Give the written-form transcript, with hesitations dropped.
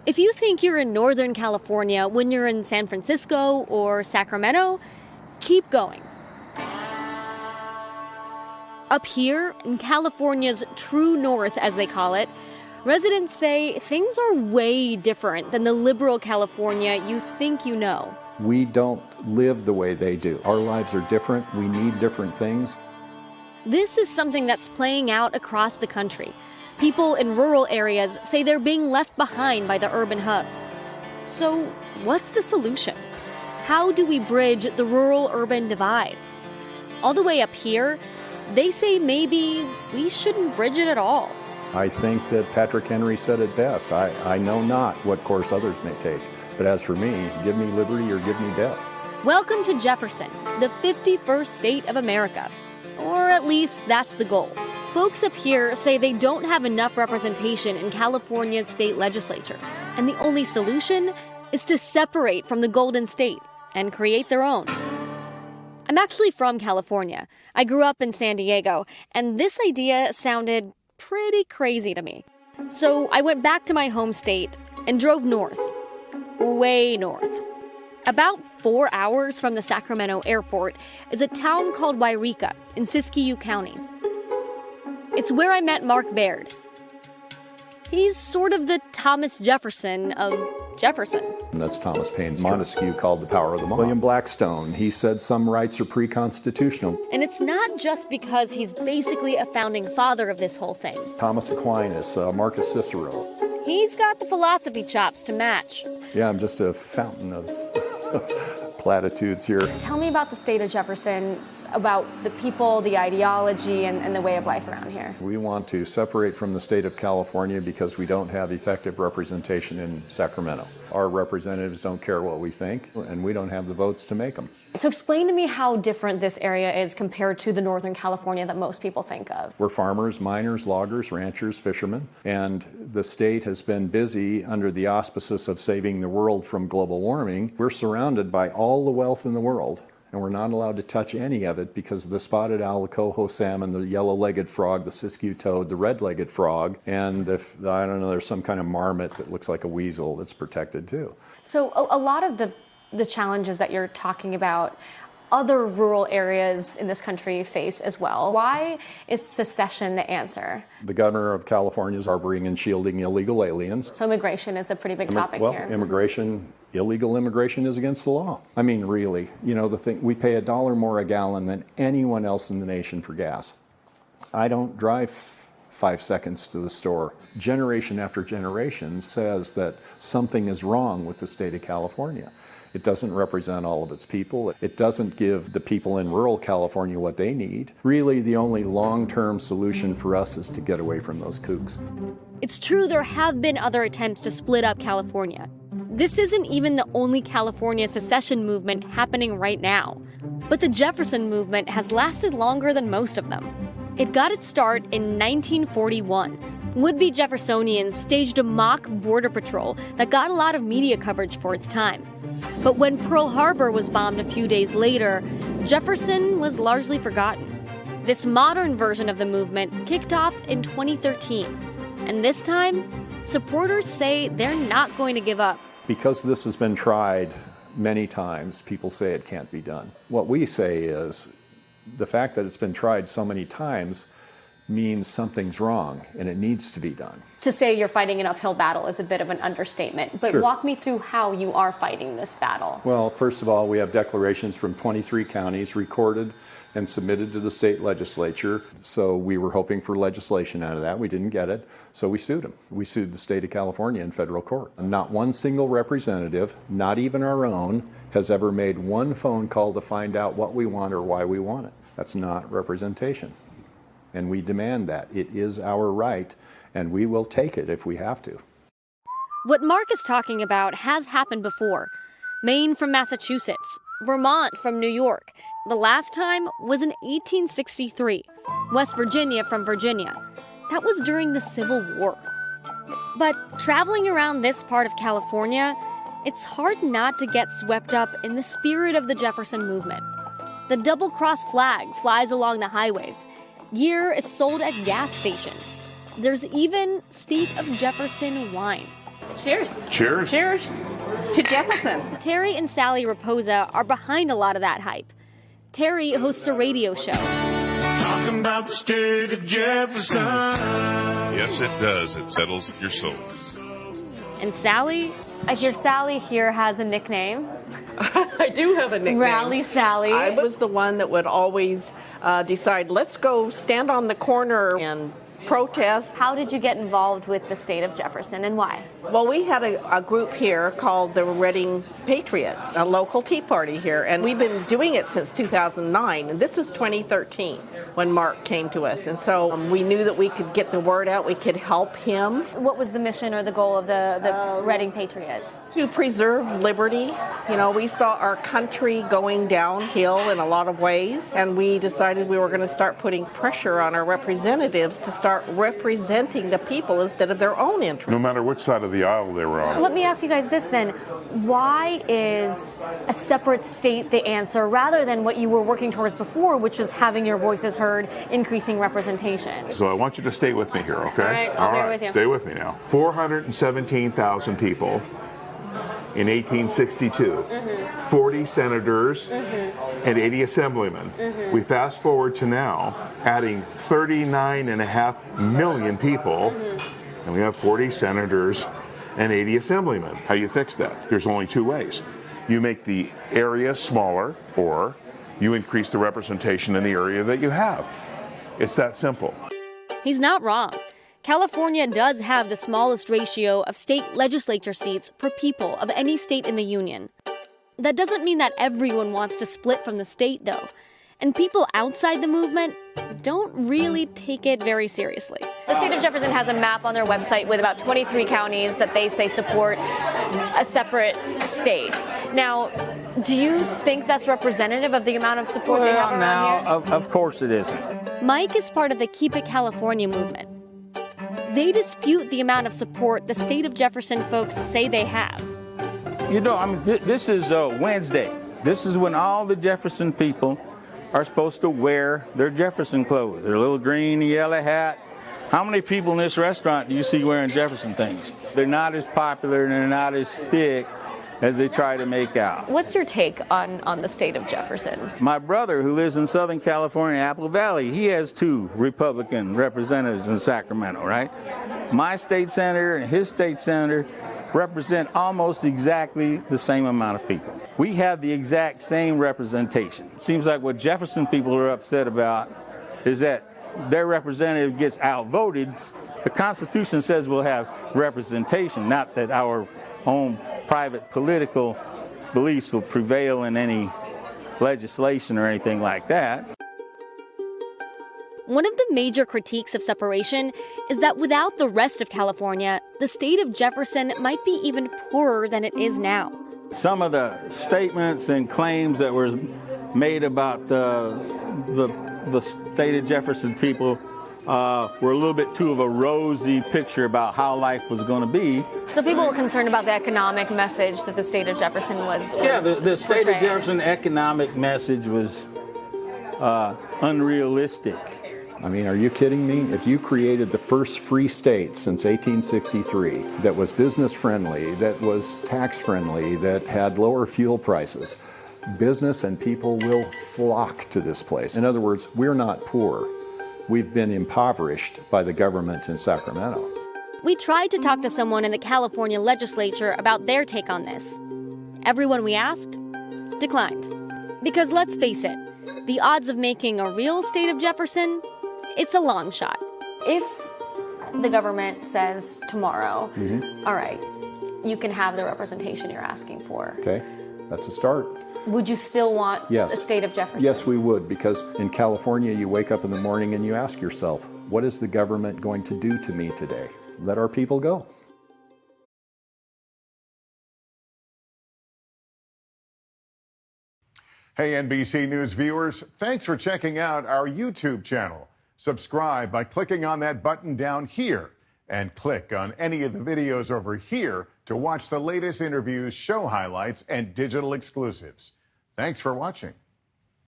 If you think you're in Northern California when you're in San Francisco or Sacramento, keep going. Up here, in California's true north, as they call it, residents say things are way different than the liberal California you think you know. We don't live the way they do. Our lives are different. We need different things. This is something that's playing out across the country. People in rural areas say they're being left behind by the urban hubs. So, what's the solution? How do we bridge the rural-urban divide? All the way up here, they say maybe we shouldn't bridge it at all. I think that Patrick Henry said it best. I know not what course others may take. But as for me, give me liberty or give me death. Welcome to Jefferson, the 51st state of America. Or at least that's the goal. Folks up here say they don't have enough representation in California's state legislature, and the only solution is to separate from the Golden State and create their own. I'm actually from California. I grew up in San Diego, and this idea sounded pretty crazy to me. So I went back to my home state and drove north, way north. About 4 hours from the Sacramento airport is a town called Yreka in Siskiyou County. It's where I met Mark Baird. He's sort of the Thomas Jefferson of Jefferson. And that's Thomas Paine's Montesquieu called The Power of the Mob. William Blackstone, he said some rights are pre-constitutional. And it's not just because he's basically a founding father of this whole thing. Thomas Aquinas, Marcus Cicero. He's got the philosophy chops to match. Yeah, I'm just a fountain of platitudes here. Tell me about the state of Jefferson, about the people, the ideology, and the way of life around here. We want to separate from the state of California because we don't have effective representation in Sacramento. Our representatives don't care what we think, and we don't have the votes to make them. So explain to me how different this area is compared to the Northern California that most people think of. We're farmers, miners, loggers, ranchers, fishermen, and the state has been busy under the auspices of saving the world from global warming. We're surrounded by all the wealth in the world, and we're not allowed to touch any of it because of the spotted owl, the coho salmon, the yellow-legged frog, the Siskiyou toad, the red-legged frog, and I don't know, there's some kind of marmot that looks like a weasel that's protected too. So a lot of the challenges that you're talking about, other rural areas in this country face as well. Why is secession the answer? The governor of California is harboring and shielding illegal aliens. So immigration is a pretty big topic here. Immigration, illegal immigration is against the law. I mean, really, we pay $1 more a gallon than anyone else in the nation for gas. I don't drive 5 seconds to the store. Generation after generation says that something is wrong with the state of California. It doesn't represent all of its people. It doesn't give the people in rural California what they need. Really, the only long-term solution for us is to get away from those kooks. It's true there have been other attempts to split up California. This isn't even the only California secession movement happening right now. But the Jefferson movement has lasted longer than most of them. It got its start in 1941. Would-be Jeffersonians staged a mock border patrol that got a lot of media coverage for its time. But when Pearl Harbor was bombed a few days later, Jefferson was largely forgotten. This modern version of the movement kicked off in 2013. And this time, supporters say they're not going to give up. Because this has been tried many times, people say it can't be done. What we say is the fact that it's been tried so many times means something's wrong and it needs to be done. To say you're fighting an uphill battle is a bit of an understatement, but Sure. Walk me through how you are fighting this battle. Well, first of all, we have declarations from 23 counties recorded and submitted to the state legislature. So we were hoping for legislation out of that. We didn't get it, so we sued them. We sued the state of California in federal court. Not one single representative, not even our own, has ever made one phone call to find out what we want or why we want it. That's not representation. And we demand that. It is our right, and we will take it if we have to. What Mark is talking about has happened before. Maine from Massachusetts, Vermont from New York. The last time was in 1863. West Virginia from Virginia. That was during the Civil War. But traveling around this part of California, it's hard not to get swept up in the spirit of the Jefferson movement. The double-cross flag flies along the highways. Gear is sold at gas stations. There's even State of Jefferson wine. Cheers. Cheers. Cheers to Jefferson. Terry and Sally Raposa are behind a lot of that hype. Terry hosts a radio show. Talking about the state of Jefferson. Yes, it does. It settles your soul. And Sally? I hear Sally here has a nickname. I do have a nickname. Rally Sally. I was the one that would always decide, let's go stand on the corner and protest. How did you get involved with the state of Jefferson and why? Well, we had a group here called the Reading Patriots, a local Tea Party here, and we've been doing it since 2009, and this was 2013 when Mark came to us, and so we knew that we could get the word out, we could help him. What was the mission or the goal of the Reading Patriots? To preserve liberty. You know, we saw our country going downhill in a lot of ways, and we decided we were going to start putting pressure on our representatives to start representing the people instead of their own interests. No matter which side of the aisle they were on. Let me ask you guys this then. Why is a separate state the answer rather than what you were working towards before, which was having your voices heard, increasing representation? So I want you to stay with me here, okay? All right, I'll bear with you. Stay with me now. 417,000 people in 1862, 40 senators and 80 assemblymen. We fast forward to now, adding 39.5 million people, and we have 40 senators and 80 assemblymen. How you fix that? There's only two ways. You make the area smaller, or you increase the representation in the area that you have. It's that simple. He's not wrong. California does have the smallest ratio of state legislature seats per people of any state in the union. That doesn't mean that everyone wants to split from the state, though. And people outside the movement don't really take it very seriously. The state of Jefferson has a map on their website with about 23 counties that they say support a separate state. Now, do you think that's representative of the amount of support they have around here? Of course it isn't. Mike is part of the Keep It California movement. They dispute the amount of support the state of Jefferson folks say they have. You know, I mean, this is Wednesday. This is when all the Jefferson people are supposed to wear their Jefferson clothes, their little green and yellow hat. How many people in this restaurant do you see wearing Jefferson things? They're not as popular and they're not as thick as they try to make out. What's your take on the state of Jefferson? My brother, who lives in Southern California, Apple Valley, he has 2 Republican representatives in Sacramento, right? My state senator and his state senator represent almost exactly the same amount of people. We have the exact same representation. It seems like what Jefferson people are upset about is that their representative gets outvoted. The Constitution says we'll have representation, not that our own private political beliefs will prevail in any legislation or anything like that. One of the major critiques of separation is that without the rest of California, the state of Jefferson might be even poorer than it is now. Some of the statements and claims that were made about the state of Jefferson people were a little bit too of a rosy picture about how life was going to be. So people were concerned about the economic message that the state of Jefferson was Yeah, the state portraying. of Jefferson economic message was unrealistic. I mean, are you kidding me? If you created the first free state since 1863 that was business friendly, that was tax friendly, that had lower fuel prices, business and people will flock to this place. In other words, we're not poor. We've been impoverished by the government in Sacramento. We tried to talk to someone in the California legislature about their take on this. Everyone we asked declined. Because let's face it, the odds of making a real state of Jefferson, it's a long shot. If the government says tomorrow, all right, you can have the representation you're asking for. Okay, that's a start. Would you still want the state of Jefferson? Yes, we would, because in California, you wake up in the morning and you ask yourself, what is the government going to do to me today? Let our people go. Hey, NBC News viewers, thanks for checking out our YouTube channel. Subscribe by clicking on that button down here and click on any of the videos over here to watch the latest interviews, show highlights, and digital exclusives. Thanks for watching.